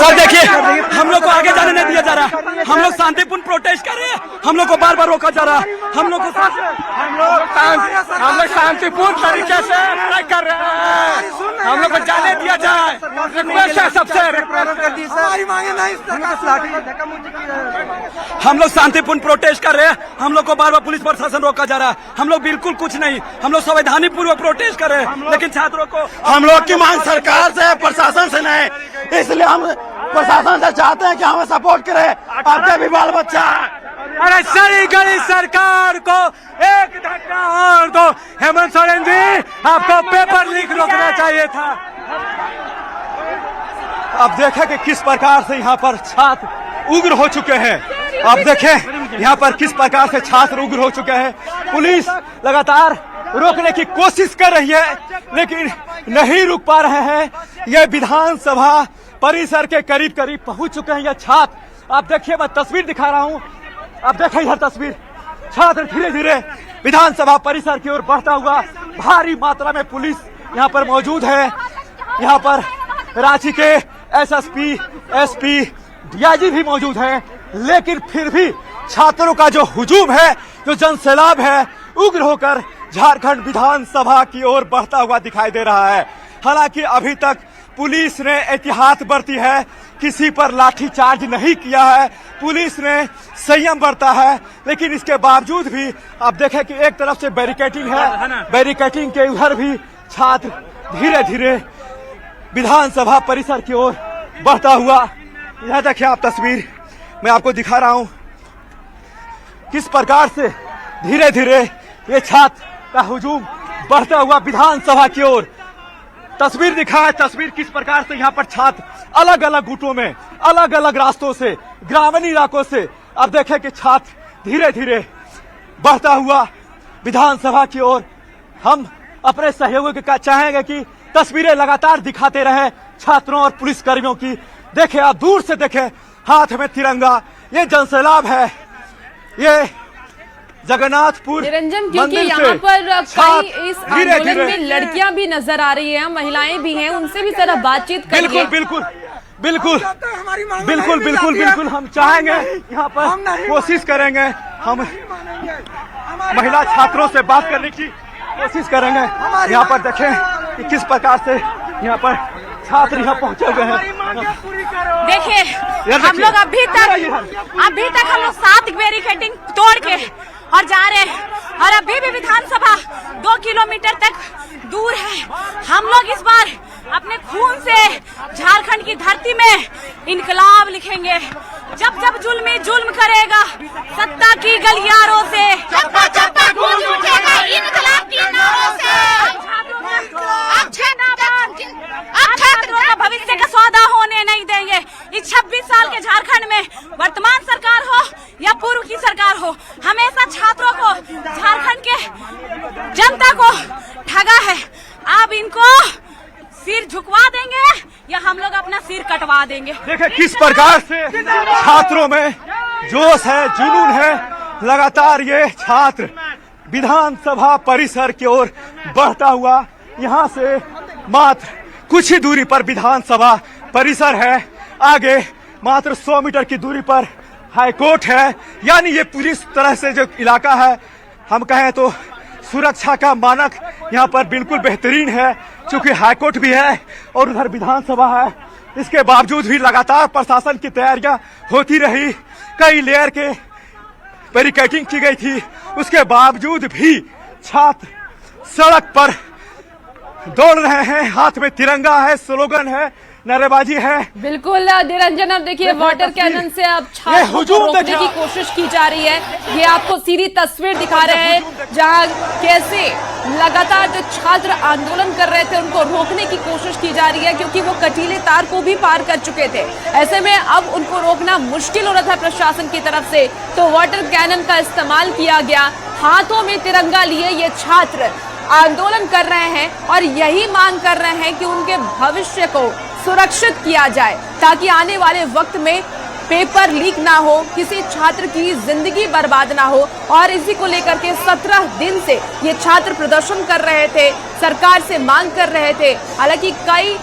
Sir देखिए, हम लोग को आगे जाने नहीं दिया जा रहा। हम लोग शांतिपूर्ण प्रोटेस्ट कर रहे हैं, हम लोग को बार बार रोका जा रहा। हम लोग शांतिपूर्ण तरीके से कर रहे हैं, हम लोग को जाने दिया जाए। सबसे हम लोग शांतिपूर्ण प्रोटेस्ट कर रहे हैं, हम लोग को बार बार पुलिस प्रशासन रोका जा रहा है। हम लोग बिल्कुल कुछ नहीं, हम लोग संवैधानिक पूर्वक प्रोटेस्ट कर रहे हैं, लेकिन छात्रों को हम लोग की मांग सरकार से, प्रशासन से नहीं, इसलिए हम प्रशासन से चाहते हैं कि हमें सपोर्ट करे। आपके भी बाल बच्चा। अरे सही गली सरकार को एक धक्का और दो। हेमंत सोरेन जी, आपको पेपर लीक रोकना चाहिए था। अब देखें कि किस प्रकार से यहाँ पर छात्र उग्र हो चुके हैं। अब देखें यहाँ पर किस प्रकार से छात्र उग्र हो चुके हैं। पुलिस लगातार रोकने की कोशिश कर रही है, लेकिन नहीं रुक पा रहे हैं। ये विधानसभा परिसर के करीब करीब पहुंच चुके हैं ये छात्र। आप देखिए, मैं तस्वीर दिखा रहा हूं, आप देखिए यह तस्वीर। छात्र धीरे धीरे विधानसभा परिसर की ओर बढ़ता हुआ, भारी मात्रा में पुलिस यहाँ पर मौजूद है। यहाँ पर रांची के एसएसपी, एसपी, डीआईजी भी मौजूद है, लेकिन फिर भी छात्रों का जो हुजूम है, जो जनसैलाब है, उग्र होकर झारखंड विधानसभा की ओर बढ़ता हुआ दिखाई दे रहा है। हालांकि अभी तक पुलिस ने एहतियात बरती है, किसी पर लाठीचार्ज नहीं किया है, पुलिस ने संयम बरता है, लेकिन इसके बावजूद भी आप देखें कि एक तरफ से बैरिकेडिंग है, बैरिकेडिंग के उधर भी छात्र धीरे धीरे विधानसभा परिसर की ओर बढ़ता हुआ। यह देखिए आप तस्वीर, मैं आपको दिखा रहा हूं किस प्रकार से धीरे धीरे ये छात्र का हुजूम बढ़ता हुआ विधानसभा की ओर। तस्वीर दिखा है, तस्वीर किस प्रकार से यहाँ पर छात्र अलग अलग गुटों में, अलग अलग रास्तों से, ग्रामीण इलाकों से, अब देखें कि छात्र धीरे धीरे बढ़ता हुआ विधानसभा की ओर। हम अपने सहयोगियों का चाहेंगे कि तस्वीरें लगातार दिखाते रहे छात्रों और पुलिस कर्मियों की। देखें, आप दूर से देखें, हाथ में तिरंगा, ये जनसैलाब है, ये जगन्नाथपुर निरंजन, क्योंकि यहाँ पर कई इस आंदोलन में लड़कियां भी नजर आ रही हैं, महिलाएं भी हैं, उनसे भी जरा बातचीत करिए। बिल्कुल बिल्कुल बिल्कुल बिल्कुल बिल्कुल बिल्कुल हम चाहेंगे, यहाँ पर कोशिश करेंगे, हम महिला छात्रों से बात करने की कोशिश करेंगे। यहाँ पर देखें कि किस प्रकार से यहाँ पर छात्र यहाँ पहुंचे हुए हैं। देखिए, हम लोग अभी तक हम लोग 7 बैरिकेडिंग तोड़ के और जा रहे हैं, और अभी भी विधानसभा 2 किलोमीटर तक दूर है। हम लोग इस बार अपने खून से झारखंड की धरती में इनकलाब लिखेंगे। जब जब जुल्मी जुल्म करेगा सत्ता की गलियारों से, चप्पा चप्पा गूंज उठेगा इनकलाब की नारों से। अब छात्रों का भविष्य का सौदा होने नहीं देंगे। इस 26 साल के झारखंड में वर्तमान सरकार हो या पूर्व की सरकार हो, हमेशा छात्रों को, झारखंड के जनता को ठगा है। अब इनको सिर झुकवा देंगे या हम लोग अपना सिर कटवा देंगे। देखिए किस प्रकार से छात्रों में जोश है, जुनून है। लगातार ये छात्र विधानसभा परिसर की ओर बढ़ता हुआ, यहाँ से मात्र कुछ ही दूरी पर विधानसभा परिसर है, आगे मात्र 100 मीटर की दूरी पर हाईकोर्ट है। यानी ये पूरी तरह से जो इलाका है, हम कहें तो सुरक्षा का मानक यहाँ पर बिल्कुल बेहतरीन है, क्योंकि हाईकोर्ट भी है और उधर विधानसभा है। इसके बावजूद भी लगातार प्रशासन की तैयारियां होती रही, कई लेयर के बैरिकेडिंग की गई थी, उसके बावजूद भी छात्र सड़क पर दौड़ रहे हैं, हाथ में तिरंगा है, स्लोगन है, नारेबाजी है। बिल्कुल निरंजन, अब देखिए वाटर कैनन से अब छात्रों को रोकने की कोशिश की जा रही है। ये आपको सीधी तस्वीर दिखा रहे हैं जहां कैसे लगातार जो छात्र आंदोलन कर रहे थे उनको रोकने की कोशिश की जा रही है, क्योंकि वो कटीले तार को भी पार कर चुके थे। ऐसे में अब उनको रोकना मुश्किल हो रहा था प्रशासन की तरफ से, तो वाटर कैनन का इस्तेमाल किया गया। हाथों में तिरंगा लिए ये छात्र आंदोलन कर रहे हैं और यही मांग कर रहे हैं कि उनके भविष्य को सुरक्षित किया जाए, ताकि आने वाले वक्त में पेपर लीक ना हो, किसी छात्र की जिंदगी बर्बाद ना हो। और इसी को लेकर के 17 दिन से ये छात्र प्रदर्शन कर रहे थे, सरकार से मांग कर रहे थे। हालांकि कई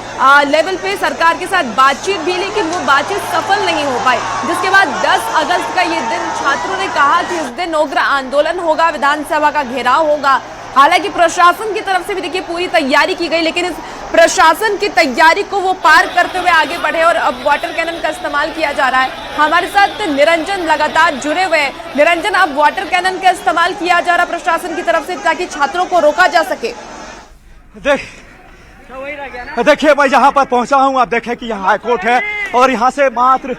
लेवल पे सरकार के साथ बातचीत भी, लेकिन वो बातचीत सफल नहीं हो पाई। जिसके बाद 10 अगस्त का ये दिन छात्रों ने कहा कि इस दिन उग्र आंदोलन होगा, विधानसभा का घेराव होगा। हालांकि प्रशासन की तरफ से भी देखिए पूरी तैयारी की गई, लेकिन इस प्रशासन की तैयारी को वो पार करते हुए आगे बढ़े और अब वाटर कैनन का इस्तेमाल किया जा रहा है। हमारे साथ निरंजन लगातार जुड़े हुए हैं। निरंजन, अब वाटर कैनन का इस्तेमाल किया जा रहा है प्रशासन की तरफ से ताकि छात्रों को रोका जा सके। देखिए मैं यहाँ पर पहुंचा हूँ, आप देखें कि यहाँ हाईकोर्ट है और यहाँ से मात्र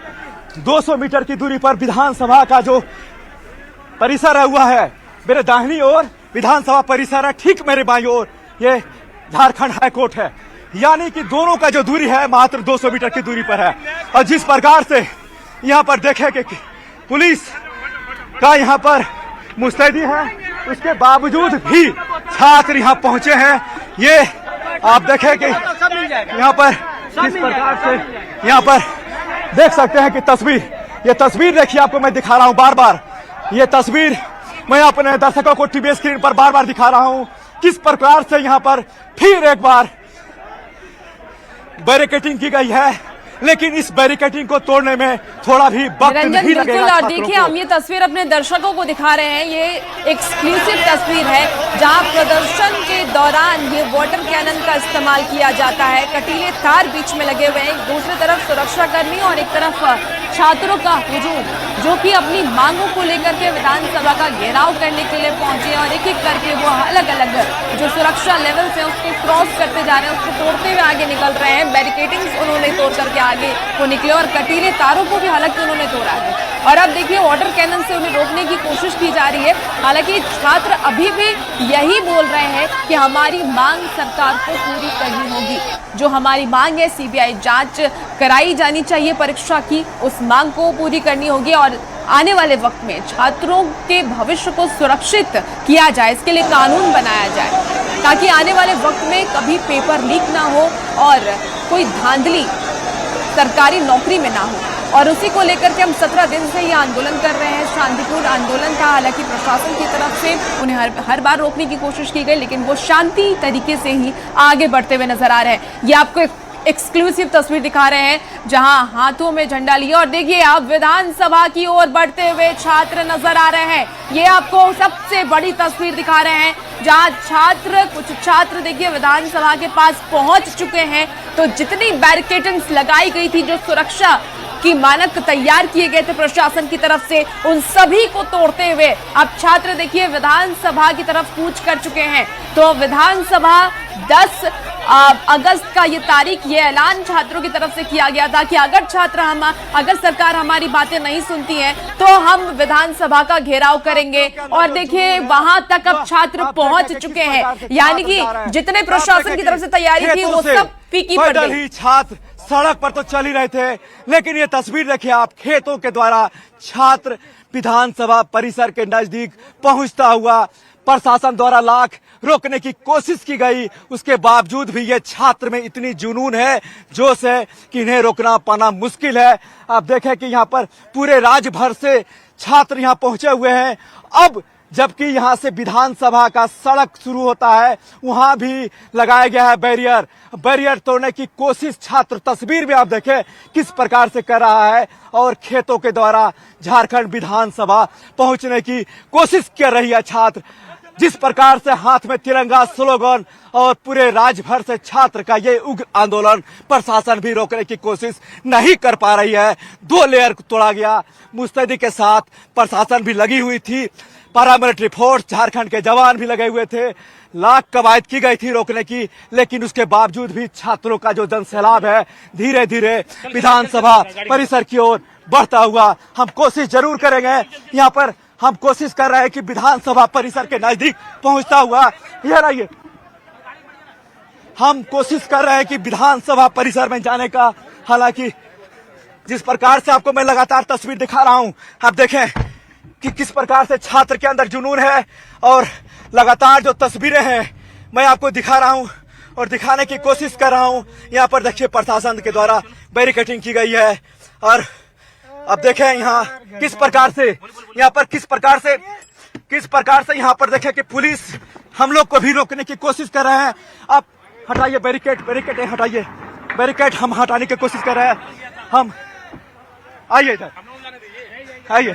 200 मीटर की दूरी पर विधानसभा का जो परिसर है हुआ है। मेरे दाहिनी ओर विधानसभा परिसर है, ठीक मेरे बाईं ओर ये झारखंड हाईकोर्ट है। यानी कि दोनों का जो दूरी है मात्र 200 मीटर की दूरी पर है। और जिस प्रकार से यहाँ पर देखें कि पुलिस का यहाँ पर मुस्तैदी है, उसके बावजूद भी छात्र यहाँ पहुंचे हैं। ये आप देखें कि यहाँ पर किस प्रकार से यहाँ पर देख सकते हैं कि ये तस्वीर देखिए, आपको मैं दिखा रहा हूँ बार बार। ये तस्वीर मैं अपने दर्शकों को टीवी स्क्रीन पर बार बार दिखा रहा हूँ किस प्रकार से यहाँ पर फिर एक बार बैरिकेडिंग की गई है, लेकिन इस बैरिकेडिंग को तोड़ने में थोड़ा भी वक्त नहीं लगेगा। और देखिए हम ये तस्वीर अपने दर्शकों को दिखा रहे हैं, ये एक्सक्लूसिव तस्वीर है जहां प्रदर्शन के दौरान ये वाटर कैनन का इस्तेमाल किया जाता है। कटीले तार बीच में लगे हुए हैं, एक दूसरी तरफ सुरक्षाकर्मी और एक तरफ छात्रों का हुजूम जो कि अपनी मांगों को लेकर के विधानसभा का घेराव करने के लिए पहुंचे और एक एक करके वो अलग अलग जो सुरक्षा लेवल है उसको क्रॉस करते जा रहे हैं, उसको तोड़ते हुए आगे निकल रहे हैं। बैरिकेडिंग्स उन्होंने तोड़ करके आगे वो निकले और कटीले तारों को भी हालांकि उन्होंने तोड़ा है। और अब देखिए वाटर कैनन से उन्हें रोकने की कोशिश की जा रही है। हालांकि छात्र अभी भी यही बोल रहे हैं कि हमारी मांग सरकार को पूरी करनी होगी। जो हमारी मांग है सीबीआई जांच कराई जानी चाहिए परीक्षा की, उस मांग को पूरी करनी होगी और आने वाले वक्त में छात्रों के भविष्य को सुरक्षित किया जाए, इसके लिए कानून बनाया जाए ताकि आने वाले वक्त में कभी पेपर लीक ना हो और कोई धांधली सरकारी नौकरी में ना हो। और उसी को लेकर के हम 17 दिन से ये आंदोलन कर रहे हैं। शांतिपूर्ण आंदोलन था, हालांकि प्रशासन की तरफ से उन्हें हर बार रोकने की कोशिश की गई, लेकिन वो शांति तरीके से ही आगे बढ़ते हुए नजर आ रहे हैं। ये आपको एक्सक्लूसिव तस्वीर दिखा रहे हैं जहां हाथों में झंडा लिया और देखिए आप विधानसभा की ओर बढ़ते हुए छात्र नजर आ रहे हैं। ये आपको सबसे बड़ी तस्वीर दिखा रहे हैं जहां कुछ छात्र देखिए विधानसभा के पास पहुंच चुके हैं। तो जितनी बैरिकेडिंग्स लगाई गई थी, जो सुरक्षा की मानक तैयार किए गए थे प्रशासन की तरफ से, उन सभी को तोड़ते हुए अब छात्र देखिए विधानसभा की तरफ कूच कर चुके हैं। तो विधानसभा 10 अगस्त का ये तारीख, ये ऐलान छात्रों की तरफ से किया गया था कि अगर सरकार हमारी बातें नहीं सुनती है तो हम विधानसभा का घेराव करेंगे। और देखिए वहां तक अब छात्र पहुंच चुके हैं, यानी कि जितने प्रशासन की तरफ से तैयारी थी वो सब फीकी पड़ गई। छात्र सड़क पर तो चल ही रहे थे, लेकिन ये तस्वीर देखिए आप, खेतों के द्वारा छात्र विधानसभा परिसर के नजदीक पहुंचता हुआ प्रशासन द्वारा रोकने की कोशिश की गई, उसके बावजूद भी ये छात्र में इतनी जुनून है, जोश है कि इन्हें रोकना पाना मुश्किल है। आप देखें कि यहाँ पर पूरे राज्य भर से छात्र यहाँ पहुंचे हुए हैं। अब जबकि यहाँ से विधानसभा का सड़क शुरू होता है, वहां भी लगाया गया है बैरियर तोड़ने की कोशिश छात्र तस्वीर में आप देखें किस प्रकार से कर रहा है और खेतों के द्वारा झारखंड विधानसभा पहुंचने की कोशिश कर रही है छात्र। जिस प्रकार से हाथ में तिरंगा स्लोगन और पूरे राज्य भर से छात्र का ये उग्र आंदोलन प्रशासन भी रोकने की कोशिश नहीं कर पा रही है। 2 लेयर तोड़ा गया, मुस्तैदी के साथ प्रशासन भी लगी हुई थी, पैरामिलिट्री फोर्स झारखंड के जवान भी लगे हुए थे, लाख कवायद की गई थी रोकने की, लेकिन उसके बावजूद भी छात्रों का जो जनसैलाब है धीरे धीरे विधानसभा परिसर की ओर बढ़ता हुआ हम कोशिश जरूर करेंगे। यहाँ पर हम कोशिश कर रहे हैं कि विधानसभा परिसर के नजदीक पहुंचता हुआ ये रहिए, हम कोशिश कर रहे हैं कि विधानसभा परिसर में जाने का। हालांकि जिस प्रकार से आपको मैं लगातार तस्वीर दिखा रहा हूं, आप देखें कि किस प्रकार से छात्र के अंदर जुनून है और लगातार जो तस्वीरें हैं मैं आपको दिखा रहा हूं और दिखाने की कोशिश कर रहा हूं। यहाँ पर देखिए प्रशासन के द्वारा बैरिकेडिंग की गई है और अब देखें यहाँ किस प्रकार से यहाँ पर देखें कि पुलिस हम लोग को भी रोकने की कोशिश कर रहे हैं। आप हटाइए बैरिकेड हटाइए, बैरिकेड हम हटाने की कोशिश कर रहे हैं। हम आइए इधर आइए,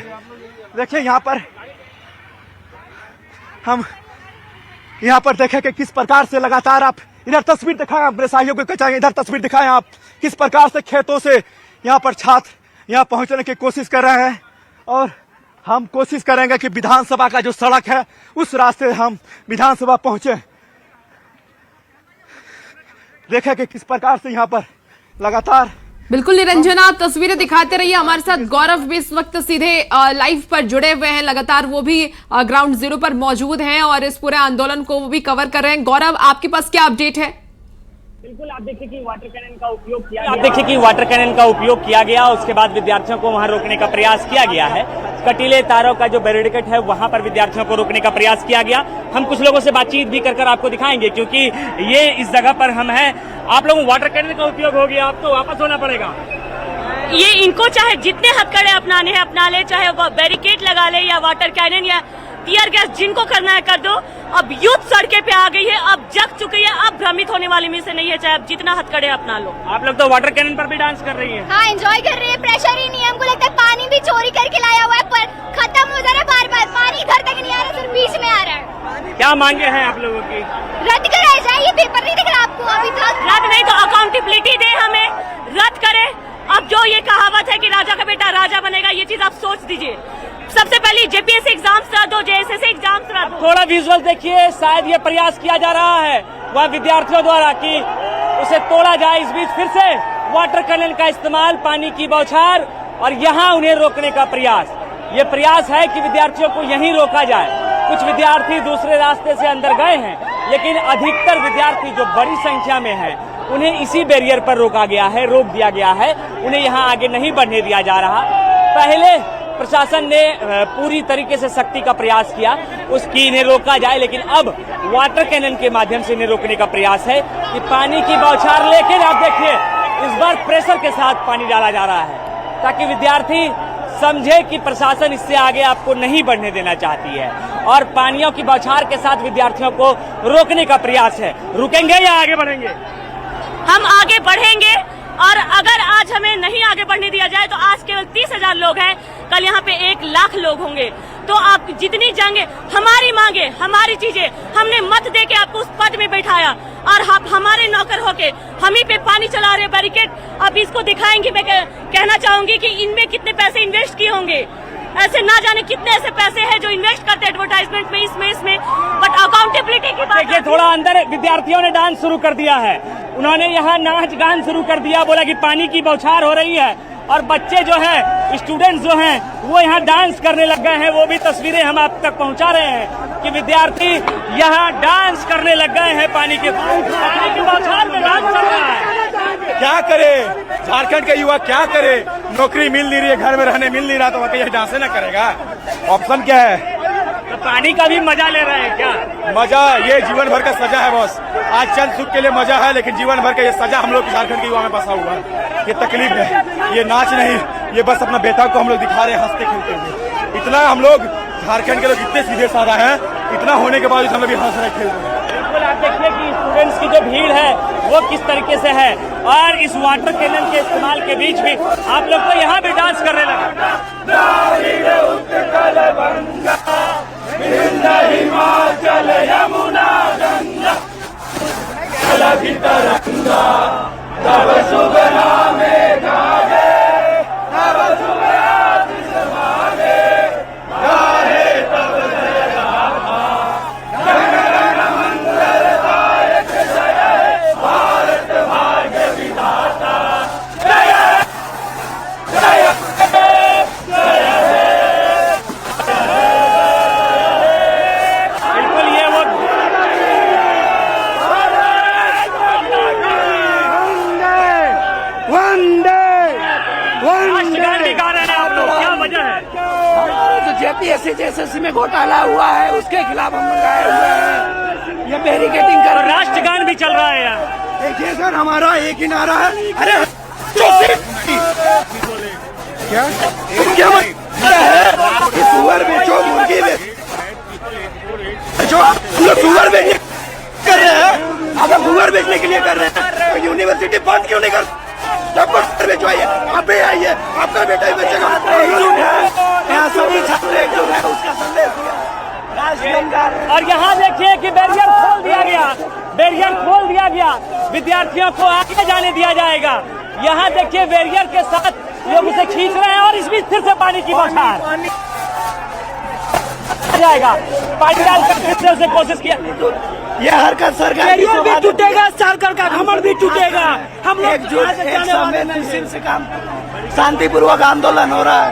देखिए यहाँ पर हम यहाँ पर देखें कि किस प्रकार से लगातार आप इधर तस्वीर दिखाएं, अपने सहयोगियों को चाहिए इधर तस्वीर दिखाएं आप किस प्रकार से खेतों से यहाँ पर छात्र यहाँ पहुंचने की कोशिश कर रहे हैं। और हम कोशिश करेंगे कि विधानसभा का जो सड़क है उस रास्ते हम विधानसभा पहुंचे। देखें कि किस प्रकार से यहाँ पर लगातार। बिल्कुल निरंजना, आप तस्वीरें दिखाते रहिए। हमारे साथ गौरव भी इस वक्त सीधे लाइव पर जुड़े हुए हैं, लगातार वो भी ग्राउंड जीरो पर मौजूद हैं और इस पूरे आंदोलन को वो भी कवर कर रहे हैं। गौरव, आपके पास क्या अपडेट है? बिल्कुल, आप देखिए कि वाटर कैनन का उपयोग किया गया, उसके बाद विद्यार्थियों को वहां रोकने का प्रयास किया गया है। कटीले तारों का जो बैरिकेड है वहां पर विद्यार्थियों को रोकने का प्रयास किया गया। हम कुछ लोगों से बातचीत भी कर आपको दिखाएंगे, क्योंकि ये इस जगह पर हम हैं। आप लोगों वाटर कैनन का उपयोग हो गया, आपको वापस होना पड़ेगा। ये इनको चाहे जितने हथकड़े अपनाने हैं अपना ले, चाहे वो बैरिकेड लगा ले या वाटर कैनन या टीयर गैस, जिनको करना है कर दो। अब यूथ सड़के पे आ गई है, अब जग चुकी है, अब भ्रमित होने वाली में से नहीं है, चाहे अब जितना हथकड़े अपना लो। आप लोग तो वाटर कैनन पर भी डांस कर रही हैं। हाँ, एंजॉय कर रही है, प्रेशर ही नहीं है। हमको लगता है पानी भी चोरी करके लाया हुआ है, पर खत्म हो जा रहा है बार-बार। पानी घर तक नहीं आ रहा, सिर्फ बीच में आ रहा है। क्या मांगे हैं आप लोगों की? रद्द कराया जाए, ये पेपर नहीं दिख रहा आपको अभी तक? रद्द नहीं तो अकाउंटेबिलिटी दे, हमें रद्द करे। अब जो ये कहावत है कि राजा का बेटा राजा बनेगा, ये चीज आप सोच दीजिए। सबसे पहले जेपीएससी एग्जाम्स रद्द हो, जेएसएससी एग्जाम्स रद्द हो। थोड़ा विजुअल देखिए, शायद ये प्रयास किया जा रहा है वह विद्यार्थियों द्वारा कि उसे तोड़ा जाए। इस बीच फिर से वाटर कैनन का इस्तेमाल, पानी की बौछार और यहाँ उन्हें रोकने का प्रयास। ये प्रयास है कि विद्यार्थियों को यहीं रोका जाए। कुछ विद्यार्थी दूसरे रास्ते से अंदर गए हैं, लेकिन अधिकतर विद्यार्थी जो बड़ी संख्या में हैं उन्हें इसी बैरियर पर रोका गया है, रोक दिया गया है। उन्हें यहाँ आगे नहीं बढ़ने दिया जा रहा। पहले प्रशासन ने पूरी तरीके से सख्ती का प्रयास किया उसकी इन्हें रोका जाए, लेकिन अब वाटर कैनन के माध्यम से इन्हें रोकने का प्रयास है कि पानी की बौछार। लेकिन आप देखिए, इस बार प्रेशर के साथ पानी डाला जा रहा है ताकि विद्यार्थी समझे कि प्रशासन इससे आगे आपको नहीं बढ़ने देना चाहती है, और पानियों की बौछार के साथ विद्यार्थियों को रोकने का प्रयास है। रुकेंगे या आगे बढ़ेंगे? हम आगे बढ़ेंगे, और अगर आज हमें नहीं आगे बढ़ने दिया जाए तो आज केवल 30,000 लोग हैं, कल यहाँ पे 1 लाख लोग होंगे। तो आप जितनी जंगे, हमारी मांगे, हमारी चीजें, हमने मत दे के आपको उस पद में बैठाया और आप हमारे नौकर होके हम ही पे पानी चला रहे बैरिकेड। अब इसको दिखाएंगे। मैं कहना चाहूंगी कि इनमें कितने पैसे इन्वेस्ट किए होंगे, ऐसे ना जाने कितने ऐसे पैसे हैं जो इन्वेस्ट करते हैं एडवर्टाइजमेंट में, इसमें। बट अकाउंटेबिलिटी की बात देखिए, थोड़ा अंदर विद्यार्थियों ने डांस शुरू कर दिया है। उन्होंने यहाँ नाच गान शुरू कर दिया, बोला कि पानी की बौछार हो रही है, और बच्चे जो हैं, स्टूडेंट्स जो हैं, वो यहाँ डांस करने लग गए हैं। वो भी तस्वीरें हम आप तक पहुँचा रहे हैं कि विद्यार्थी यहाँ डांस करने लग गए हैं। पानी की बौछार में डांस चल रहा है। क्या करे झारखंड के युवा, क्या करे? नौकरी मिल नहीं रही है, घर में रहने मिल नहीं रहा, तो वह डांस ना करेगा? ऑप्शन क्या है? तो पानी का भी मजा ले रहे हैं क्या? मजा ये जीवन भर का सजा है बॉस। आज चंद सुख के लिए मजा है, लेकिन जीवन भर का ये सजा हम लोग झारखंड के युवा में फंसा हुआ है। ये तकलीफ है, ये नाच नहीं, ये बस अपना बेटा को हम लोग दिखा रहे हैं हंसते खेलते हुए। इतना हम लोग झारखंड के लोग इतने सीधे साधा है, इतना होने के बाद हम लोग भी हंस रहे खेल रहे हैं। बिल्कुल, आप देखिए कि स्टूडेंट्स की जो भीड़ है वो किस तरीके से है, और इस वाटर कैनन के इस्तेमाल के बीच भी आप लोग तो यहाँ भी डांस करने लगे। जेपीएससी में घोटाला हुआ है, उसके खिलाफ हम लोग आए हुए हैं। ये बैरिकेडिंग कर, राष्ट्रगान भी चल रहा है यहाँ। देखिए सर, हमारा एक ही नारा है, अरे क्या क्या सुअर बेचो, मुर्गी बेचो, लोग सुअर बेचने कर रहे हैं। अगर सुअर बेचने के लिए कर रहे हैं तो यूनिवर्सिटी बंद क्यों नहीं कर? सबको बेचो, आइए आप भी आइए, आपका बेटा ही बेचेगा। यहाँ सभी छात्र एकजुट है, उसका संदेश दिया। और यहाँ देखिए कि बैरियर खोल दिया गया, बैरियर खोल दिया गया, विद्यार्थियों को आगे जाने दिया जाएगा। यहाँ देखिए बैरियर के साथ लोग उसे खींच रहे हैं और इस बीच फिर से पानी की बौछार जाएगा। पानी डालकर फिर से उसे कोशिश किया। ये हरकत सरकार भी टूटेगा, सरकार का घमंड भी टूटेगा। हम लोग से काम शांतिपूर्वक आंदोलन हो रहा है।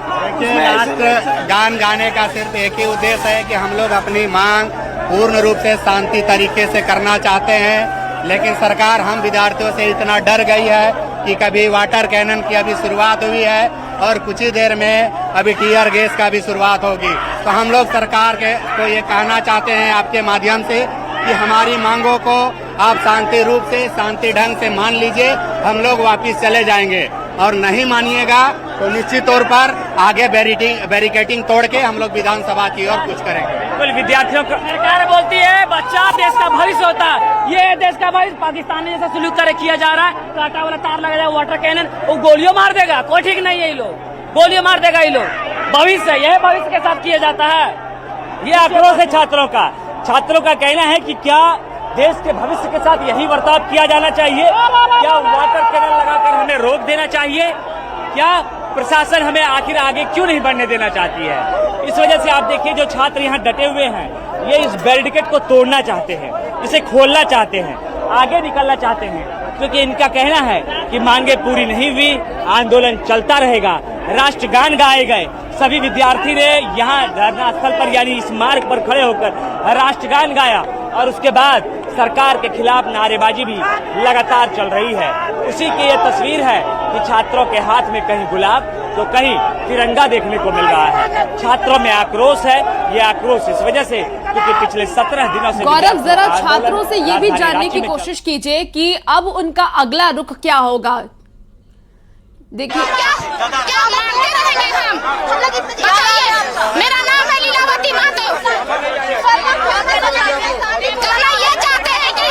राष्ट्र गान गाने का सिर्फ एक ही उद्देश्य है कि हम लोग अपनी मांग पूर्ण रूप से शांति तरीके से करना चाहते हैं, लेकिन सरकार हम विद्यार्थियों से इतना डर गई है कि कभी वाटर कैनन की अभी शुरुआत हुई है और कुछ ही देर में अभी टीयर गैस का भी शुरुआत होगी। तो हम लोग सरकार को ये कहना चाहते हैं आपके माध्यम से कि हमारी मांगों को आप शांति रूप से, शांति ढंग से मान लीजिए, हम लोग वापिस चले जाएंगे। और नहीं मानिएगा तो निश्चित तौर पर आगे बैरिकेडिंग तोड़ के हम लोग विधानसभा की ओर कुछ करेंगे। बिल्कुल, विद्यार्थियों को सरकार बोलती है बच्चा देश का भविष्य होता है, ये देश का भविष्य पाकिस्तान में जैसा सलूक करे किया जा रहा है। कांटा वाला तार लगा जाए, वाटर कैनन, वो गोलियों मार देगा, कोई ठीक नहीं है। ये लोग गोलियों मार देगा, ये लोग भविष्य, यह भविष्य के साथ किया जाता है। ये आक्रोश है छात्रों का। छात्रों का कहना है कि क्या देश के भविष्य के साथ यही बर्ताव किया जाना चाहिए? क्या वाटर कैनन लगाकर हमें रोक देना चाहिए? क्या प्रशासन हमें आखिर आगे क्यों नहीं बढ़ने देना चाहती है? इस वजह से आप देखिए जो छात्र यहाँ डटे हुए हैं, ये इस बैरिकेड को तोड़ना चाहते हैं, इसे खोलना चाहते हैं, आगे निकलना चाहते हैं, क्योंकि इनका कहना है कि मांगे पूरी नहीं हुई, आंदोलन चलता रहेगा। राष्ट्रगान गाए गए, सभी विद्यार्थी ने यहाँ धरना स्थल पर यानी इस मार्ग पर खड़े होकर राष्ट्रगान गाया और उसके बाद सरकार के खिलाफ नारेबाजी भी लगातार चल रही है। उसी की ये तस्वीर है कि छात्रों के हाथ में कहीं गुलाब तो कहीं तिरंगा देखने को मिल रहा है। छात्रों में आक्रोश है, ये आक्रोश इस वजह से क्योंकि पिछले 17 दिनों से गौरव, जरा छात्रों से ये भी जानने की कोशिश कीजिए कि अब उनका अगला रुख क्या होगा। देखिए, क्या मांगते रहेंगे हम लोग? मेरा नाम है लीलावती महतो। कहना ये चाहते हैं कि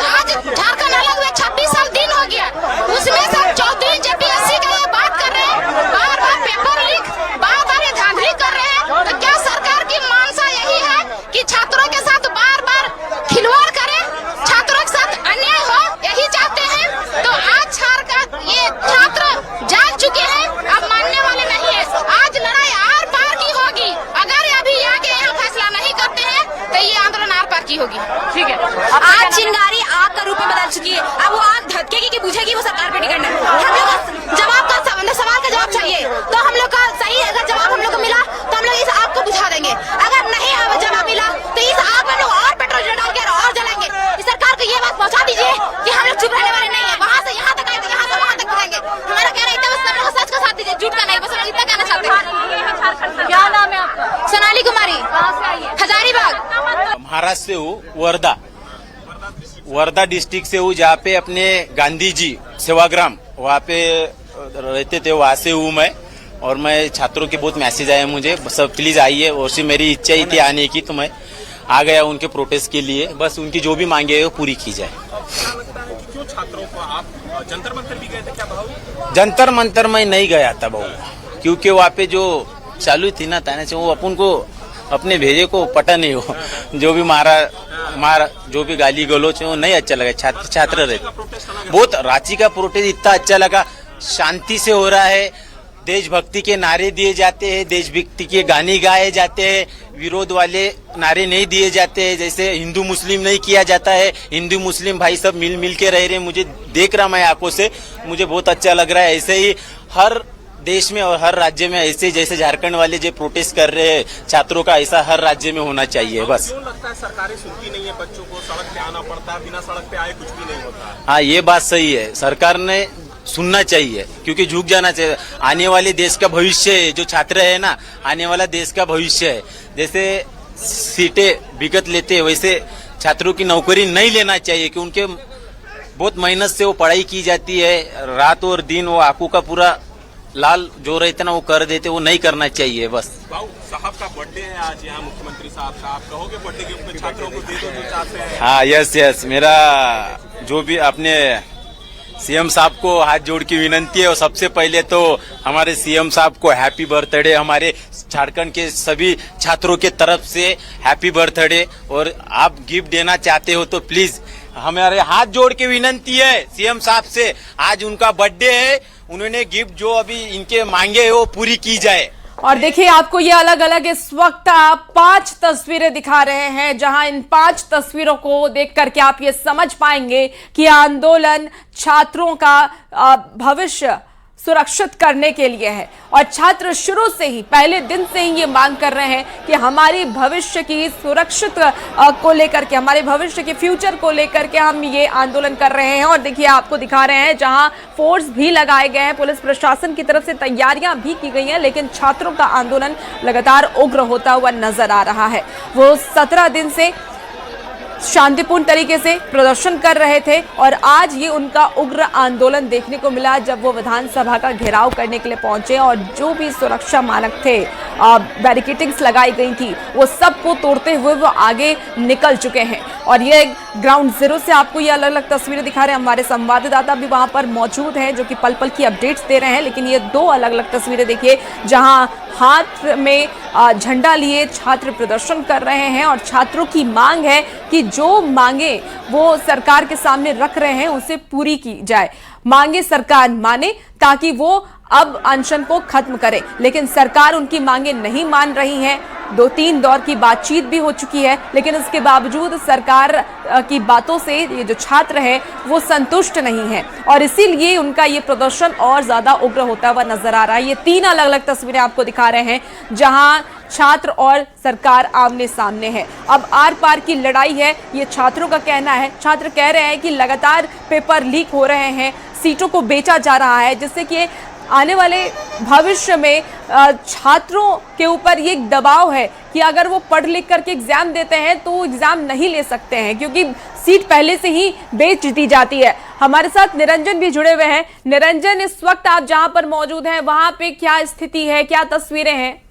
आज झारखंड अलग हुए 26 दिन हो गया, उसमें सब चौधरी जेपीएससी का ये बात कर रहे हैं, बार बार पेपर लीक, बार बार ये धांधली कर रहे हैं। तो क्या सरकार की मानसा यही है कि छात्रों के साथ बार बार खिलवाड़ करे, छात्रों के साथ अन्याय हो, यही चाहते हैं? तो आज ये छात्र जाग चुके हैं, अब मानने वाले नहीं है। आज लड़ाई आर पार की होगी। अगर अभी आगे यहाँ फैसला नहीं करते हैं तो ये आंदोलन आर पार की होगी। ठीक है, आज चिंगारी आग का रूप में बदल चुकी है। अब वो आग धधकेगी कि बुझेगी, वो सरकार पे डिपेंड है। हम लोग जवाब का सवाल का जवाब चाहिए, तो हम लोग का सही अगर जवाब हम लोग को मिला तो हम लोग इस आग को बुझा देंगे। अगर नहीं जवाब मिला तो इस आग में लोग और पेट्रोल डाल के और जलाएंगे। इस सरकार को ये बात पहुँचा दीजिए कि हम लोग चुप रहने वाले नहीं है। वहाँ से यहाँ तक आएंगे, यहाँ से वहाँ तक जाएंगे। हमारा कहना है बस हम लोग सच का साथ दीजिए, झूठ का नहीं। बस हम इतना कहना चाहते हैं। क्या नाम है आपका? सोनाली कुमारी। कहाँ से आई है? हजारीबाग। महाराष्ट्र से हूँ, वर्धा डिस्ट्रिक्ट से हूँ, जहाँ पे अपने गांधी जी सेवाग्राम वहाँ पे रहते थे, वहाँ से हूँ मैं। और मैं छात्रों के बहुत मैसेज आए मुझे, सब प्लीज आइए, और से मेरी इच्छा ही थी आने की, तो मैं आ गया उनके प्रोटेस्ट के लिए। बस उनकी जो भी मांगे है वो पूरी की जाए। क्यों छात्रों को आप जंतर मंतर भी गए थे क्या भाऊ? जंतर मंतर मैं नहीं गया था भाऊ, क्योंकि वहाँ पे जो चालू थी ना ताने से, वो अपन को अपने भेजे को पता नहीं हो, जो भी मारा जो भी गाली गलोच वो नहीं अच्छा लगा। छात्र रहते बहुत, रांची का प्रोटेस्ट इतना अच्छा लगा, शांति से हो रहा है, देशभक्ति के नारे दिए जाते हैं, देशभक्ति के गाने गाए जाते हैं, विरोध वाले नारे नहीं दिए जाते हैं, जैसे हिंदू मुस्लिम नहीं किया जाता है। हिंदू मुस्लिम भाई सब मिल के रह रहे हैं, मुझे देख रहा मैं आंखों से, मुझे बहुत अच्छा लग रहा है। ऐसे ही हर देश में और हर राज्य में ऐसे जैसे झारखंड वाले जो प्रोटेस्ट कर रहे हैं छात्रों का, ऐसा हर राज्य में होना चाहिए। बस क्यों लगता है सरकारें सुनती नहीं है, बच्चों को सड़क पे आना पड़ता है, बिना सड़क पे आए कुछ भी नहीं होता? हाँ, ये बात सही है, सरकार ने सुनना चाहिए, क्योंकि झुक जाना चाहिए। आने वाले देश का भविष्य है, जो छात्र है ना, आने वाला देश का भविष्य है। जैसे सीटें विकत लेते हैं, वैसे छात्रों की नौकरी नहीं लेना चाहिए, कि उनके बहुत मेहनत से वो पढ़ाई की जाती है, रात और दिन वो आंखों का पूरा लाल जो रहते ना वो कर देते, वो नहीं करना चाहिए बस। भाऊ साहब का बर्थडे है आज यहाँ, मुख्यमंत्री साहब का, आप कहोगे बर्थडे गिफ्ट में छात्रों को दे दो जो चाहते हैं? हाँ यस, मेरा जो भी अपने सीएम साहब को हाथ जोड़ की विनंती है। और सबसे पहले तो हमारे सीएम साहब को हैप्पी बर्थडे, हमारे झारखंड के सभी छात्रों के तरफ से हैप्पी बर्थडे। और आप गिफ्ट देना चाहते हो तो प्लीज हमारे हाथ जोड़ के विनंती है सीएम साहब से, आज उनका बर्थडे है, उन्होंने गिफ्ट जो अभी इनके मांगे है वो पूरी की जाए। और देखिए आपको ये अलग अलग इस वक्त आप 5 तस्वीरें दिखा रहे हैं, जहां इन 5 तस्वीरों को देख करके आप ये समझ पाएंगे कि आंदोलन छात्रों का भविष्य सुरक्षित करने के लिए है। और छात्र शुरू से ही, पहले दिन से ही ये मांग कर रहे हैं कि हमारी भविष्य की सुरक्षित को लेकर के, हमारे भविष्य के फ्यूचर को लेकर के हम ये आंदोलन कर रहे हैं। और देखिए आपको दिखा रहे हैं जहां फोर्स भी लगाए गए हैं, पुलिस प्रशासन की तरफ से तैयारियां भी की गई हैं, लेकिन छात्रों का आंदोलन लगातार उग्र होता हुआ नजर आ रहा है। वो 17 दिन से शांतिपूर्ण तरीके से प्रदर्शन कर रहे थे और आज ये उनका उग्र आंदोलन देखने को मिला जब वो विधानसभा का घेराव करने के लिए पहुंचे और जो भी सुरक्षा मानक थे, बैरिकेडिंग्स लगाई गई थी, वो सबको तोड़ते हुए वो आगे निकल चुके हैं। और ये ग्राउंड जीरो से आपको ये अलग अलग तस्वीरें दिखा रहे हैं, हमारे संवाददाता भी वहां पर मौजूद हैं जो कि पल पल की अपडेट्स दे रहे हैं। लेकिन ये 2 अलग अलग तस्वीरें देखिए जहां हाथ में झंडा लिए छात्र प्रदर्शन कर रहे हैं और छात्रों की मांग है कि जो मांगे वो सरकार के सामने रख रहे हैं उसे पूरी की जाए, मांगे सरकार माने ताकि वो अब अनशन को खत्म करे। लेकिन सरकार उनकी मांगे नहीं मान रही है। 2-3 दौर की बातचीत भी हो चुकी है, लेकिन इसके बावजूद सरकार की बातों से ये जो छात्र है वो संतुष्ट नहीं है और इसीलिए उनका ये प्रदर्शन और ज्यादा उग्र होता हुआ नजर आ रहा है। ये 3 अलग अलग तस्वीरें आपको दिखा रहे हैं जहां छात्र और सरकार आमने सामने है। अब आर पार की लड़ाई है, ये छात्रों का कहना है। छात्र कह रहे हैं कि लगातार पेपर लीक हो रहे हैं, सीटों को बेचा जा रहा है, जिससे कि आने वाले भविष्य में छात्रों के ऊपर ये एक दबाव है कि अगर वो पढ़ लिख करके एग्जाम देते हैं तो एग्जाम नहीं ले सकते हैं क्योंकि सीट पहले से ही बेच दी जाती है। हमारे साथ निरंजन भी जुड़े हुए हैं। निरंजन, इस वक्त आप जहां पर मौजूद हैं वहां पे क्या स्थिति है, क्या तस्वीरें हैं?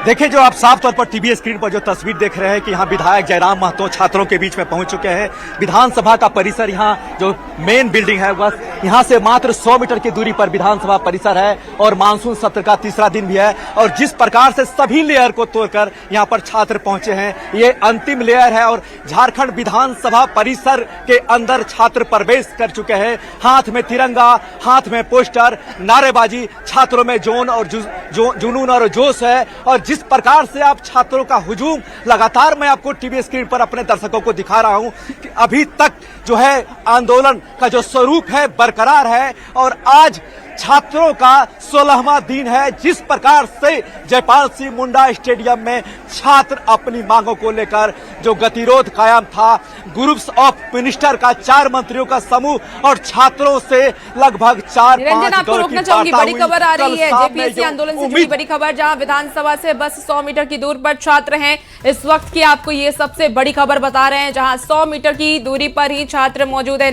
देखिए, जो आप साफ तौर पर टीवी स्क्रीन पर जो तस्वीर देख रहे हैं कि यहाँ विधायक जयराम महतो छात्रों के बीच में पहुंच चुके हैं। विधानसभा का परिसर, यहाँ जो मेन बिल्डिंग है, बस यहाँ से मात्र 100 मीटर की दूरी पर विधानसभा परिसर है और मानसून सत्र का तीसरा दिन भी है। और जिस प्रकार से सभी लेयर को तोड़कर यहाँ पर छात्र पहुंचे हैं, ये अंतिम लेयर है और झारखंड विधानसभा परिसर के अंदर छात्र प्रवेश कर चुके हैं। हाथ में तिरंगा, हाथ में पोस्टर, नारेबाजी, छात्रों में जुनून और जोश है। और जिस प्रकार से आप छात्रों का हुजूम लगातार मैं आपको टीवी स्क्रीन पर अपने दर्शकों को दिखा रहा हूं कि अभी तक जो है आंदोलन का जो स्वरूप है बरकरार है और आज छात्रों का 16वां दिन है। जिस प्रकार से जयपाल सिंह मुंडा स्टेडियम में छात्र अपनी मांगों को लेकर जो गतिरोध कायम था, ग्रुप्स ऑफ मिनिस्टर का 4 मंत्रियों का समूह और छात्रों से लगभग 4-5 दौर की चाहूंगी, बड़ी खबर आ रही है जेपीएससी आंदोलन से जुड़ी बड़ी खबर, जहां विधानसभा से बस 100 मीटर की दूर पर छात्र हैं। इस वक्त की आपको ये सबसे बड़ी खबर बता रहे हैं, जहां 100 मीटर की दूरी पर ही छात्र मौजूद हैं।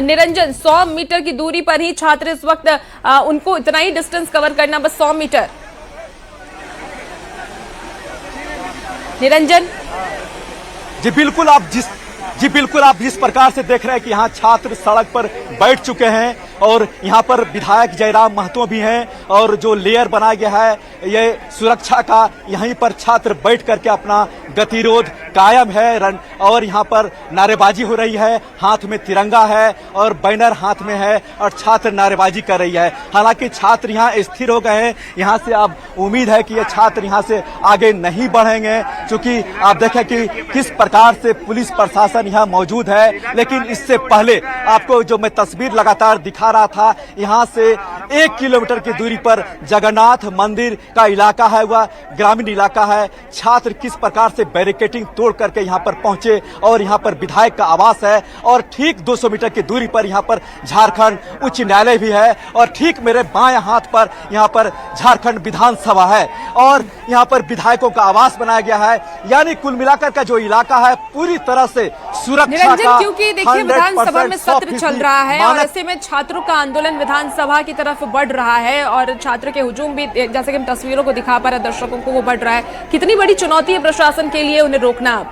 निरंजन, 100 मीटर की दूरी पर ही छात्र इस वक्त, उनको इतना ही डिस्टेंस कवर करना, बस 100 मीटर। निरंजन जी बिल्कुल, आप जिस प्रकार से देख रहे हैं कि यहाँ छात्र सड़क पर बैठ चुके हैं और यहाँ पर विधायक जयराम महतो भी हैं और जो लेयर बनाया गया है ये सुरक्षा का, यहीं पर छात्र बैठ करके अपना गतिरोध कायम है और यहाँ पर नारेबाजी हो रही है। हाथ में तिरंगा है और बैनर हाथ में है और छात्र नारेबाजी कर रही है। हालांकि छात्र यहाँ स्थिर हो गए हैं। यहाँ से अब उम्मीद है कि ये छात्र यहाँ से आगे नहीं बढ़ेंगे, क्योंकि आप देखें कि किस प्रकार से पुलिस प्रशासन यहाँ मौजूद है। लेकिन इससे पहले आपको जो मैं तस्वीर लगातार दिखा रहा था, यहाँ से 1 किलोमीटर की दूरी पर जगन्नाथ मंदिर का इलाका है, वह ग्रामीण इलाका है। छात्र किस प्रकार से बैरिकेडिंग तोड़ करके यहाँ पर पहुंचे और यहाँ पर विधायक का आवास है और ठीक 200 मीटर की दूरी पर यहाँ पर झारखंड उच्च न्यायालय भी है और ठीक मेरे बाएं हाथ पर यहाँ पर झारखंड विधानसभा है और यहाँ पर विधायकों का आवास बनाया गया है। यानी कुल मिलाकर का जो इलाका है पूरी तरह से सुरक्षा निरंजन, का क्योंकि देखिए विधानसभा में सत्र चल रहा है और मानक ऐसे में छात्रों का आंदोलन विधानसभा की तरफ बढ़ रहा है और छात्र के हुजूम भी, जैसे कि हम तस्वीरों को दिखा पा रहे हैं दर्शकों को, वो बढ़ रहा है। कितनी बड़ी चुनौती है प्रशासन के लिए उन्हें रोकना?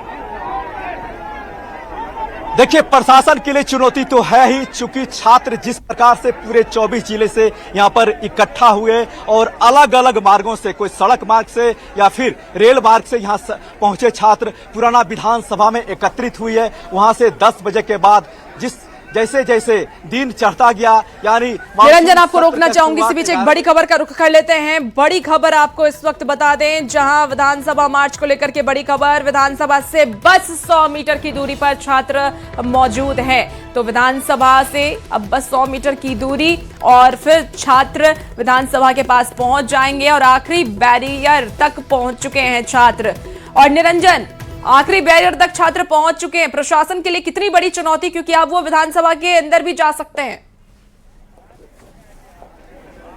देखिए, प्रशासन के लिए चुनौती तो है ही, चूंकि छात्र जिस प्रकार से पूरे 24 जिले से यहाँ पर इकट्ठा हुए और अलग अलग मार्गों से, कोई सड़क मार्ग से या फिर रेल मार्ग से यहाँ पहुंचे छात्र पुराना विधानसभा में एकत्रित हुई है। वहां से 10 बजे के बाद जैसे जैसे दिन चढ़ता गया, यानी निरंजन आपको रोकना चाहूंगी, इसी बीच एक बड़ी खबर का रुख कर लेते हैं। बड़ी खबर आपको इस वक्त बता दें, जहां विधानसभा मार्च को लेकर के बड़ी खबर, विधानसभा से बस 100 मीटर की दूरी पर छात्र मौजूद हैं। तो विधानसभा से अब बस 100 मीटर की दूरी और फिर छात्र विधानसभा के पास पहुंच जाएंगे और आखिरी बैरियर तक पहुंच चुके हैं छात्र। और निरंजन, आखिरी बैरियर तक छात्र पहुंच चुके हैं। प्रशासन के लिए कितनी बड़ी चुनौती, क्योंकि अब वो विधानसभा के अंदर भी जा सकते हैं।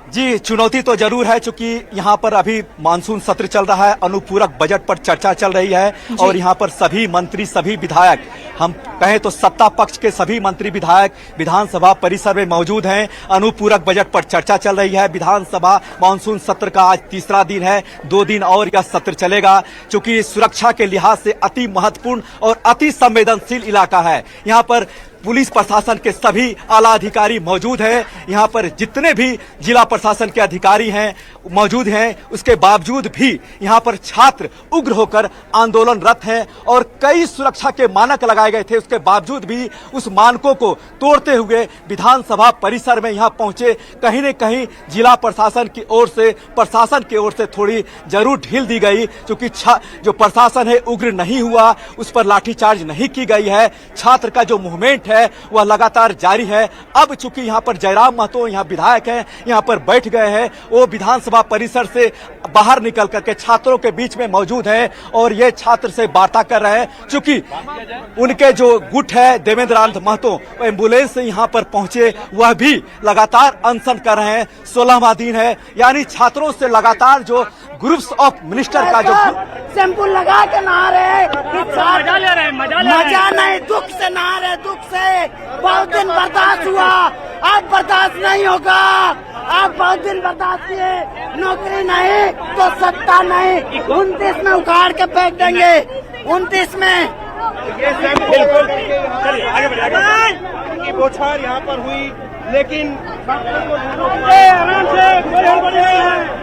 जी, चुनौती तो जरूर है, क्योंकि यहाँ पर अभी मानसून सत्र चल रहा है, अनुपूरक बजट पर चर्चा चल रही है और यहाँ पर सभी मंत्री, सभी विधायक, हम कहें तो सत्ता पक्ष के सभी मंत्री विधायक विधानसभा परिसर में मौजूद हैं। अनुपूरक बजट पर चर्चा चल रही है। विधानसभा मानसून सत्र का आज तीसरा दिन है, 2 दिन और यह सत्र चलेगा, क्योंकि सुरक्षा के लिहाज से अति महत्वपूर्ण और अति संवेदनशील इलाका है। यहाँ पर पुलिस प्रशासन के सभी आला अधिकारी मौजूद हैं। यहाँ पर जितने भी जिला प्रशासन के अधिकारी हैं मौजूद हैं, उसके बावजूद भी यहाँ पर छात्र उग्र होकर आंदोलनरत हैं और कई सुरक्षा के मानक लगाए गए थे, उसके बावजूद भी उस मानकों को तोड़ते हुए विधानसभा परिसर में यहाँ पहुंचे। कहीं न कहीं जिला प्रशासन की ओर से, प्रशासन की ओर से थोड़ी जरूर ढील दी गई, क्योंकि जो प्रशासन है उग्र नहीं हुआ, उस पर लाठीचार्ज नहीं की गई है। छात्र का जो मूवमेंट है वह लगातार जारी है। अब चूंकि यहाँ पर जयराम महतो यहाँ विधायक हैं, यहाँ पर बैठ गए हैं, वो विधानसभा परिसर से बाहर निकल करके छात्रों के बीच में मौजूद हैं और ये छात्र से वार्ता कर रहे हैं। चूंकि उनके जो गुट है देवेंद्र आनंद महतो, एम्बुलेंस से यहाँ पर पहुंचे, वह भी लगातार अनशन कर रहे हैं। 16वां दिन है, यानी छात्रों से लगातार जो ग्रुप्स ऑफ मिनिस्टर का जो शैम्पू लगा के नहा रहे, मजा ले रहे, मजा नहीं, दुख से नहा रहे, दुख से। बहुत दिन बर्दाश्त हुआ, अब बर्दाश्त नहीं होगा। आप बहुत दिन बर्दाश्त किए, नौकरी नहीं तो सत्ता नहीं। 29 में उखाड़ के फेंक देंगे, 29 में। बिल्कुल, चलिए आगे बढ़िए। बौछार यहाँ पर हुई, लेकिन आराम से, कोई हड़बड़ी नहीं है।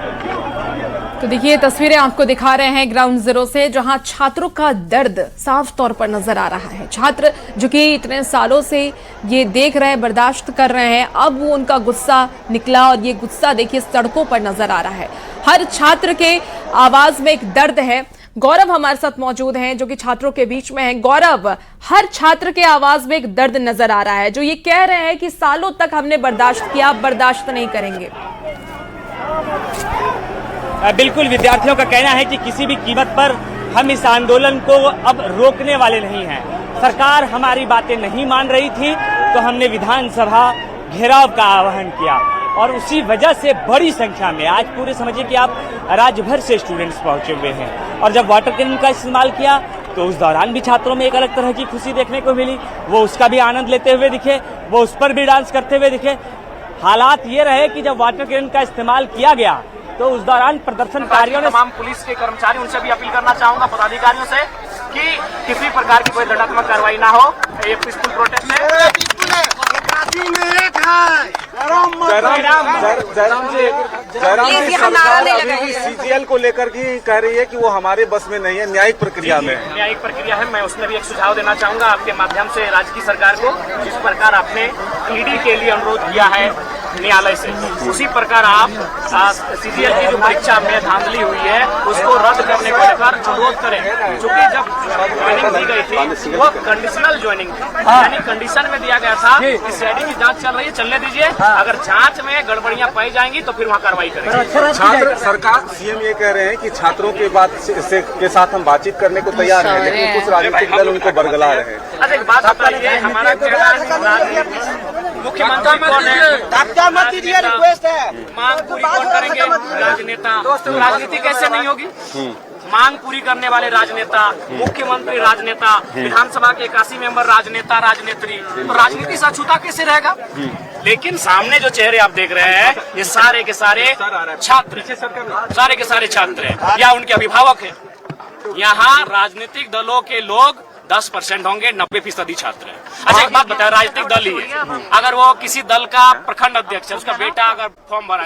तो देखिए तस्वीरें आपको दिखा रहे हैं ग्राउंड जीरो से, जहां छात्रों का दर्द साफ तौर पर नजर आ रहा है। छात्र जो कि इतने सालों से ये देख रहे हैं, बर्दाश्त कर रहे हैं, अब वो उनका गुस्सा निकला और ये गुस्सा देखिए सड़कों पर नजर आ रहा है। हर छात्र के आवाज में एक दर्द है। गौरव हमारे साथ मौजूद हैं जो कि छात्रों के बीच में है। गौरव, हर छात्र के आवाज में एक दर्द नजर आ रहा है, जो ये कह रहे हैं कि सालों तक हमने बर्दाश्त किया, अब बर्दाश्त नहीं करेंगे। बिल्कुल, विद्यार्थियों का कहना है कि किसी भी कीमत पर हम इस आंदोलन को अब रोकने वाले नहीं हैं। सरकार हमारी बातें नहीं मान रही थी तो हमने विधानसभा घेराव का आह्वान किया और उसी वजह से बड़ी संख्या में आज पूरे समझिए कि आप राज्य भर से स्टूडेंट्स पहुंचे हुए हैं। और जब वाटर कैनन का इस्तेमाल किया तो उस दौरान भी छात्रों में एक अलग तरह की खुशी देखने को मिली, वो उसका भी आनंद लेते हुए दिखे, वो उस पर भी डांस करते हुए दिखे। हालात ये रहे कि जब वाटर कैनन का इस्तेमाल किया गया तो उस दौरान प्रदर्शनकारियों ने, तमाम पुलिस के कर्मचारी, उनसे भी अपील करना चाहूंगा पदाधिकारियों से कि किसी प्रकार की कोई दंडात्मक कार्रवाई ना हो। ये पीसफुल प्रोटेस्ट है। सीजीएल को लेकर की कह रही है कि वो हमारे बस में नहीं है, न्यायिक प्रक्रिया में। न्यायिक प्रक्रिया है। मैं उसमें भी एक सुझाव देना चाहूंगा आपके माध्यम से राज्य की सरकार को। जिस प्रकार आपने ईडी के लिए अनुरोध किया है, न्यायालय से, उसी प्रकार आप CGL की जो परीक्षा में धांधली हुई है उसको रद्द करने को लेकर अनुरोध करें। चूंकि जब ज्वाइनिंग दी गई थी वो कंडीशनल ज्वाइनिंग थी, यानी कंडीशन में दिया गया था कि सीआईडी की जांच चल रही है, चलने दीजिए, अगर जांच में गड़बड़ियां पाई जाएंगी तो फिर वहाँ कार्रवाई करेंगे। छात्र सरकार सीएम ये कह रहे हैं कि छात्रों के के साथ हम बातचित करने को तैयार हैं, लेकिन कुछ राजनीतिक दल उनको बरगला रहे हैं। अच्छा एक बात बताइए, हमारा मुख्यमंत्री कौन है? रिक्वेस्ट है, मांग पूरी कौन करेंगे? राजनेता। राजनीति कैसे नहीं होगी? मांग पूरी करने वाले राजनेता, मुख्यमंत्री राजनेता, विधानसभा के 81 मेंबर राजनेता राजनेत्री, तो राजनीति से अछूता कैसे रहेगा? लेकिन सामने जो चेहरे आप देख रहे हैं ये सारे के सारे छात्र, सारे के सारे छात्र हैं या उनके अभिभावक हैं। यहाँ राजनीतिक दलों के लोग 10% होंगे, 90% छात्र हैं। अच्छा एक बात बताए, राजनीतिक दल ही है, अगर वो किसी दल का प्रखंड अध्यक्ष है, उसका बेटा अगर फॉर्म भरा